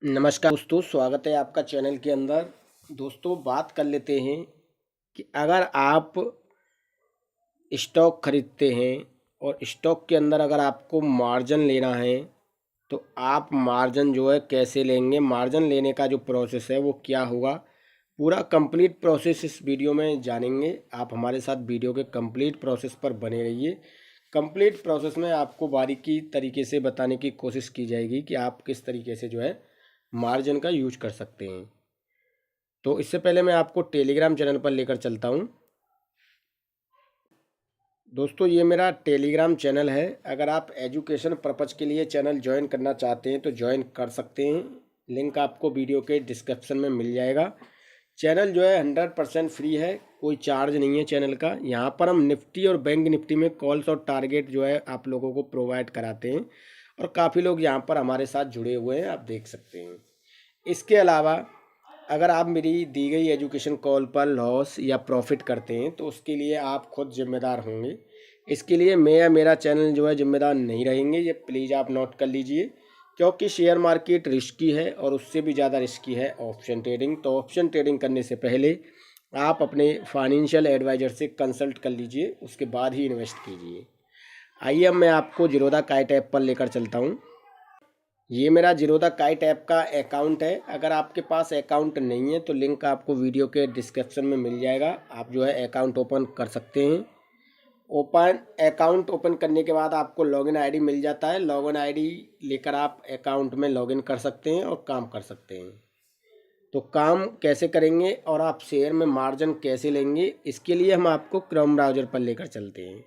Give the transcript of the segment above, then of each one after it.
नमस्कार दोस्तों, स्वागत है आपका चैनल के अंदर। दोस्तों, बात कर लेते हैं कि अगर आप स्टॉक खरीदते हैं और स्टॉक के अंदर अगर आपको मार्जिन लेना है तो आप मार्जिन जो है कैसे लेंगे, मार्जिन लेने का जो प्रोसेस है वो क्या होगा, पूरा कंप्लीट प्रोसेस इस वीडियो में जानेंगे। आप हमारे साथ वीडियो के कंप्लीट प्रोसेस पर बने रहिए। कंप्लीट प्रोसेस में आपको बारीकी तरीके से बताने की कोशिश की जाएगी कि आप किस तरीके से जो है मार्जिन का यूज कर सकते हैं। तो इससे पहले मैं आपको टेलीग्राम चैनल पर लेकर चलता हूं। दोस्तों, ये मेरा टेलीग्राम चैनल है। अगर आप एजुकेशन पर्पज़ के लिए चैनल ज्वाइन करना चाहते हैं तो ज्वाइन कर सकते हैं। लिंक आपको वीडियो के डिस्क्रिप्शन में मिल जाएगा। चैनल जो है 100% फ्री है, कोई चार्ज नहीं है चैनल का। यहाँ पर हम निफ्टी और बैंक निफ्टी में कॉल्स और टारगेट जो है आप लोगों को प्रोवाइड कराते हैं और काफ़ी लोग यहाँ पर हमारे साथ जुड़े हुए हैं, आप देख सकते हैं। इसके अलावा अगर आप मेरी दी गई एजुकेशन कॉल पर लॉस या प्रॉफिट करते हैं तो उसके लिए आप खुद जिम्मेदार होंगे। इसके लिए मैं या मेरा चैनल जो है जिम्मेदार नहीं रहेंगे, ये प्लीज़ आप नोट कर लीजिए। क्योंकि शेयर मार्केट रिस्की है और उससे भी ज़्यादा रिस्की है ऑप्शन ट्रेडिंग। तो ऑप्शन ट्रेडिंग करने से पहले आप अपने फाइनेंशियल एडवाइज़र से कंसल्ट कर लीजिए, उसके बाद ही इन्वेस्ट कीजिए। आइए अब मैं आपको जीरोधा काइट ऐप पर लेकर चलता हूँ। ये मेरा जीरोधा काइट ऐप का अकाउंट है। अगर आपके पास अकाउंट नहीं है तो लिंक आपको वीडियो के डिस्क्रिप्शन में मिल जाएगा। आप जो है अकाउंट ओपन कर सकते हैं। अकाउंट ओपन करने के बाद आपको लॉगिन आईडी मिल जाता है। लॉगिन आईडी लेकर आप अकाउंट में लॉगिन कर सकते हैं और काम कर सकते हैं। तो काम कैसे करेंगे और आप शेयर में मार्जिन कैसे लेंगे, इसके लिए हम आपको क्रोम ब्राउज़र पर लेकर चलते हैं।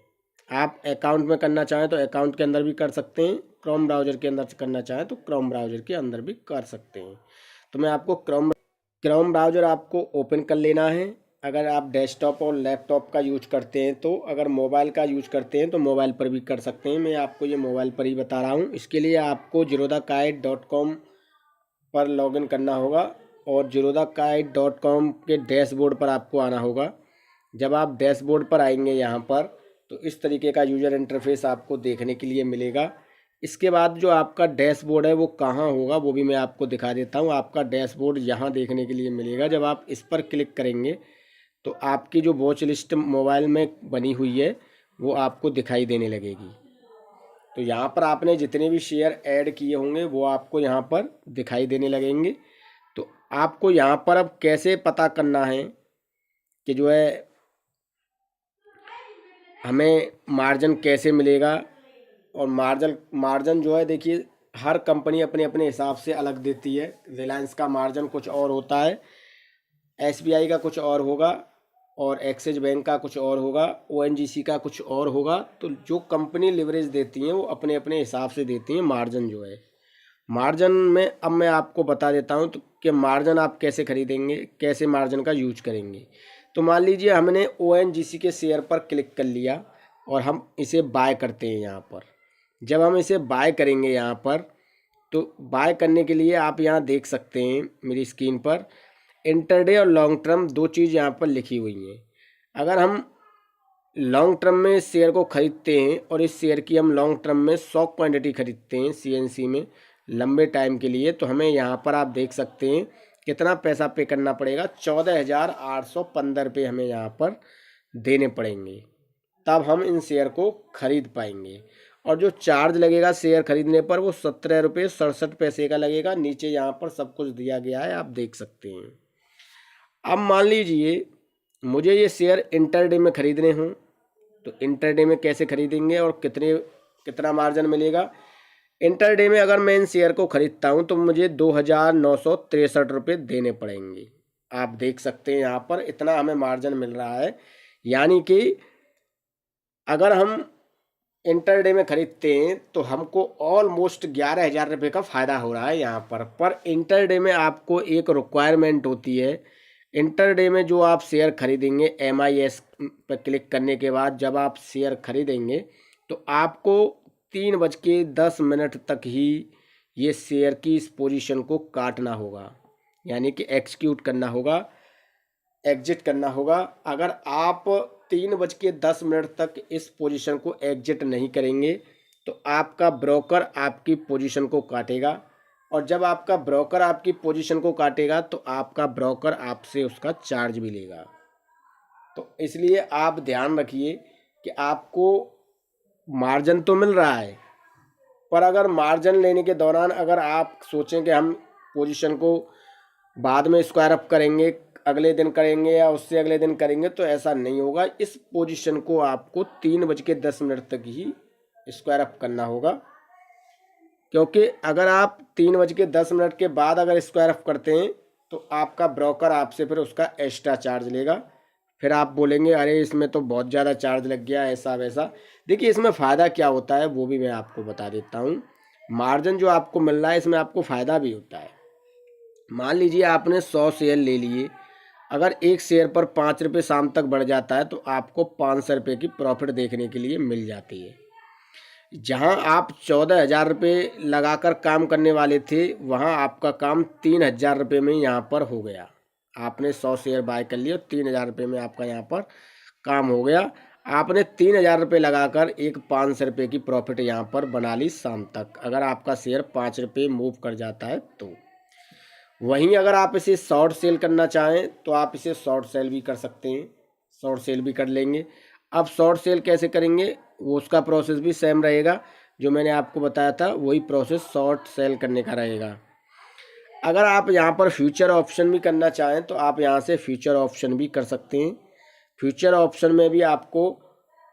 आप अकाउंट में करना चाहें तो अकाउंट के अंदर भी कर सकते हैं, क्रोम ब्राउज़र के अंदर करना चाहें तो क्रोम ब्राउज़र के अंदर भी कर सकते हैं। तो मैं आपको क्रोम ब्राउज़र आपको ओपन कर लेना है। अगर आप डेस्कटॉप और लैपटॉप का यूज करते हैं तो, अगर मोबाइल का यूज करते हैं तो मोबाइल पर भी कर सकते हैं। मैं आपको ये मोबाइल पर ही बता रहा हूँ। इसके लिए आपको zerodhakite.com पर लॉगिन करना होगा और zerodhakite.com के डैशबोर्ड पर आपको आना होगा। जब आप डैशबोर्ड पर आएंगे यहाँ पर तो इस तरीके का यूज़र इंटरफेस आपको देखने के लिए मिलेगा। इसके बाद जो आपका डैशबोर्ड है वो कहाँ होगा वो भी मैं आपको दिखा देता हूँ। आपका डैशबोर्ड यहाँ देखने के लिए मिलेगा। जब आप इस पर क्लिक करेंगे तो आपकी जो वॉच लिस्ट मोबाइल में बनी हुई है वो आपको दिखाई देने लगेगी। तो यहाँ पर आपने जितने भी शेयर ऐड किए होंगे वो आपको यहाँ पर दिखाई देने लगेंगे। तो आपको यहाँ पर अब कैसे पता करना है कि जो है हमें मार्जिन कैसे मिलेगा। और मार्जिन जो है, देखिए हर कंपनी अपने अपने हिसाब से अलग देती है। रिलायंस का मार्जिन कुछ और होता है, एसबीआई का कुछ और होगा और एक्सिस बैंक का कुछ और होगा, ओएनजीसी का कुछ और होगा। तो जो कंपनी लिवरेज देती हैं वो अपने अपने हिसाब से देती हैं मार्जिन जो है। मार्जिन में अब मैं आपको बता देता हूँ तो कि मार्जिन आप कैसे खरीदेंगे, कैसे मार्जिन का यूज करेंगे। तो मान लीजिए हमने ओएनजीसी के शेयर पर क्लिक कर लिया और हम इसे बाय करते हैं यहाँ पर। जब हम इसे बाय करेंगे यहाँ पर तो बाय करने के लिए आप यहाँ देख सकते हैं मेरी स्क्रीन पर इंटरडे और लॉन्ग टर्म दो चीज़ यहाँ पर लिखी हुई हैं। अगर हम लॉन्ग टर्म में इस शेयर को खरीदते हैं और इस शेयर की हम लॉन्ग टर्म में 100 क्वांटिटी खरीदते हैं सीएनसी में लंबे टाइम के लिए, तो हमें यहाँ पर आप देख सकते हैं कितना पैसा पे करना पड़ेगा। 14,815 रुपये हमें यहाँ पर देने पड़ेंगे, तब हम इन शेयर को खरीद पाएंगे। और जो चार्ज लगेगा शेयर खरीदने पर वो 17 रुपये 67 पैसे का लगेगा। नीचे यहाँ पर सब कुछ दिया गया है, आप देख सकते हैं। अब मान लीजिए मुझे ये शेयर इंटरडे में खरीदने हों तो इंटरडे में कैसे खरीदेंगे और कितना मार्जिन मिलेगा। इंटरडे में अगर मैं इन शेयर को खरीदता हूं तो मुझे 2,963 रुपये देने पड़ेंगे। आप देख सकते हैं यहाँ पर इतना हमें मार्जिन मिल रहा है। यानी कि अगर हम इंटरडे में खरीदते हैं तो हमको ऑलमोस्ट 11,000 रुपये का फ़ायदा हो रहा है यहाँ पर इंटरडे में आपको एक रिक्वायरमेंट होती है। इंटरडे में जो आप शेयर खरीदेंगे MIS पर क्लिक करने के बाद जब आप शेयर खरीदेंगे तो आपको 3:10 तक ही ये शेयर की इस पोजीशन को काटना होगा, यानी कि एक्सिक्यूट करना होगा, एग्जिट करना होगा। अगर आप 3:10 तक इस पोजीशन को एग्जिट नहीं करेंगे तो आपका ब्रोकर आपकी पोजीशन को काटेगा। और जब आपका ब्रोकर आपकी पोजीशन को काटेगा तो आपका ब्रोकर आपसे उसका चार्ज भी लेगा। तो इसलिए आप ध्यान रखिए कि आपको मार्जिन तो मिल रहा है, पर अगर मार्जिन लेने के दौरान अगर आप सोचें कि हम पोजीशन को बाद में स्क्वायर अप करेंगे, अगले दिन करेंगे या उससे अगले दिन करेंगे, तो ऐसा नहीं होगा। इस पोजीशन को आपको 3:10 तक ही स्क्वायर अप करना होगा, क्योंकि अगर आप 3:10 के बाद अगर स्क्वायर अप करते हैं तो आपका ब्रोकर आपसे फिर उसका एक्स्ट्रा चार्ज लेगा। फिर आप बोलेंगे अरे इसमें तो बहुत ज़्यादा चार्ज लग गया, ऐसा वैसा। देखिए इसमें फ़ायदा क्या होता है वो भी मैं आपको बता देता हूँ। मार्जिन जो आपको मिल रहा है इसमें आपको फ़ायदा भी होता है। मान लीजिए आपने 100 शेयर ले लिए, अगर एक शेयर पर 5 रुपये शाम तक बढ़ जाता है तो आपको 500 रुपये की प्रॉफिट देखने के लिए मिल जाती है। जहां आप 14,000 रुपये लगाकर काम करने वाले थे, वहां आपका काम 3,000 रुपये में यहाँ पर हो गया। आपने 100 शेयर बाय कर लिए और 3,000 रुपये में आपका यहाँ पर काम हो गया। आपने 3,000 रुपये लगाकर एक 500 रुपये की प्रॉफिट यहाँ पर बना ली शाम तक, अगर आपका शेयर 5 रुपये मूव कर जाता है तो। वहीं अगर आप इसे शॉर्ट सेल करना चाहें तो आप इसे शॉर्ट सेल भी कर सकते हैं, शॉर्ट सेल भी कर लेंगे। अब शॉर्ट सेल कैसे करेंगे, वो उसका प्रोसेस भी सेम रहेगा, जो मैंने आपको बताया था वही प्रोसेस शॉर्ट सेल करने का रहेगा। अगर आप यहाँ पर फ्यूचर ऑप्शन भी करना चाहें तो आप यहाँ से फ्यूचर ऑप्शन भी कर सकते हैं। फ्यूचर ऑप्शन में भी आपको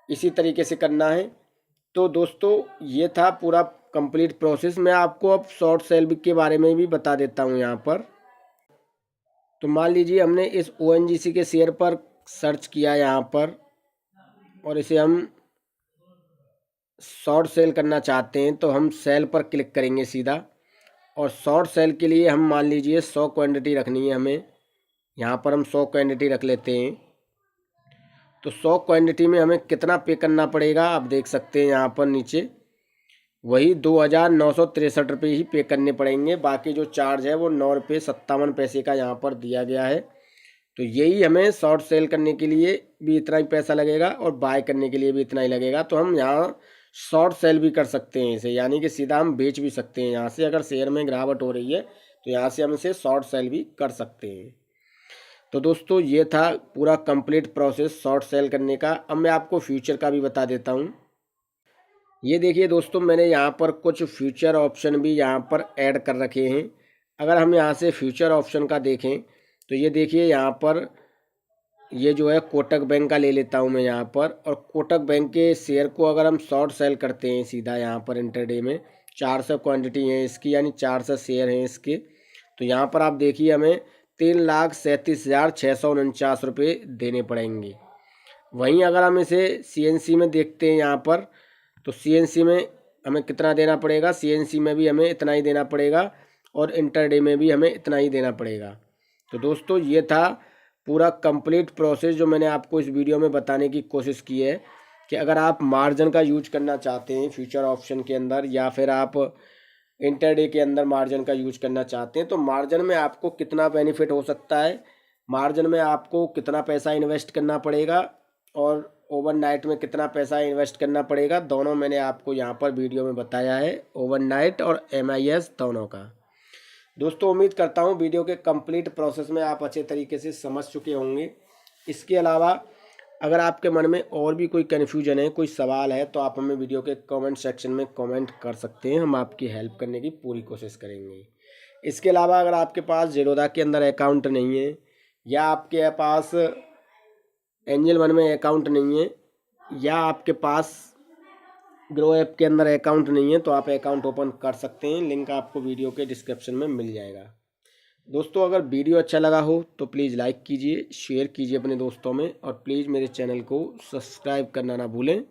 इसी तरीके से करना है। तो दोस्तों ये था पूरा कंप्लीट प्रोसेस। मैं आपको अब शॉर्ट सेल के बारे में भी बता देता हूँ यहाँ पर। तो मान लीजिए हमने इस ONGC के शेयर पर सर्च किया यहाँ पर, और इसे हम शॉर्ट सेल करना चाहते हैं तो हम सेल पर क्लिक करेंगे सीधा। और शॉर्ट सेल के लिए हम मान लीजिए 100 क्वांटिटी रखनी है हमें, यहाँ पर हम 100 क्वांटिटी रख लेते हैं। तो 100 क्वांटिटी में हमें कितना पे करना पड़ेगा आप देख सकते हैं यहाँ पर नीचे, वही 2,963 रुपये ही पे करने पड़ेंगे। बाकी जो चार्ज है वो 9 रुपये 57 पैसे का यहाँ पर दिया गया है। तो यही हमें शॉर्ट सेल करने के लिए भी इतना ही पैसा लगेगा और बाय करने के लिए भी इतना ही लगेगा। तो हम यहाँ शॉर्ट सेल भी कर सकते हैं इसे, यानी कि सीधा हम बेच भी सकते हैं यहाँ से। अगर शेयर में गिरावट हो रही है तो यहाँ से हम इसे शॉर्ट सेल भी कर सकते हैं। तो दोस्तों ये था पूरा कंप्लीट प्रोसेस शॉर्ट सेल करने का। अब मैं आपको फ्यूचर का भी बता देता हूँ। ये देखिए दोस्तों, मैंने यहाँ पर कुछ फ्यूचर ऑप्शन भी यहाँ पर ऐड कर रखे हैं। अगर हम यहाँ से फ्यूचर ऑप्शन का देखें तो ये देखिए यहाँ पर ये जो है कोटक बैंक का ले लेता हूँ मैं यहाँ पर। और कोटक बैंक के शेयर को अगर हम शॉर्ट सेल करते हैं सीधा यहाँ पर इंटरडे में, 400 क्वांटिटी है इसकी, यानी 400 शेयर हैं इसके। तो यहाँ पर आप देखिए हमें 3,37,649 रुपये देने पड़ेंगे। वहीं अगर हम इसे CNC में देखते हैं यहाँ पर, तो CNC में हमें कितना देना पड़ेगा, CNC में भी हमें इतना ही देना पड़ेगा और इंटरडे में भी हमें इतना ही देना पड़ेगा। तो दोस्तों ये था पूरा कंप्लीट प्रोसेस जो मैंने आपको इस वीडियो में बताने की कोशिश की है कि अगर आप मार्जिन का यूज करना चाहते हैं फ्यूचर ऑप्शन के अंदर, या फिर आप इंटरडे के अंदर मार्जिन का यूज करना चाहते हैं, तो मार्जिन में आपको कितना बेनिफिट हो सकता है, मार्जिन में आपको कितना पैसा इन्वेस्ट करना पड़ेगा और ओवरनाइट में कितना पैसा इन्वेस्ट करना पड़ेगा, दोनों मैंने आपको यहाँ पर वीडियो में बताया है, ओवरनाइट और MIS दोनों का। दोस्तों उम्मीद करता हूँ वीडियो के कंप्लीट प्रोसेस में आप अच्छे तरीके से समझ चुके होंगे। इसके अलावा अगर आपके मन में और भी कोई कन्फ्यूजन है, कोई सवाल है, तो आप हमें वीडियो के कमेंट सेक्शन में कमेंट कर सकते हैं, हम आपकी हेल्प करने की पूरी कोशिश करेंगे। इसके अलावा अगर आपके पास ज़ीरोधा के अंदर अकाउंट नहीं है, या आपके पास एंजल वन में अकाउंट नहीं है, या आपके पास ग्रो ऐप के अंदर अकाउंट नहीं है, तो आप अकाउंट ओपन कर सकते हैं। लिंक आपको वीडियो के डिस्क्रिप्शन में मिल जाएगा। दोस्तों अगर वीडियो अच्छा लगा हो तो प्लीज़ लाइक कीजिए, शेयर कीजिए अपने दोस्तों में, और प्लीज़ मेरे चैनल को सब्सक्राइब करना ना भूलें।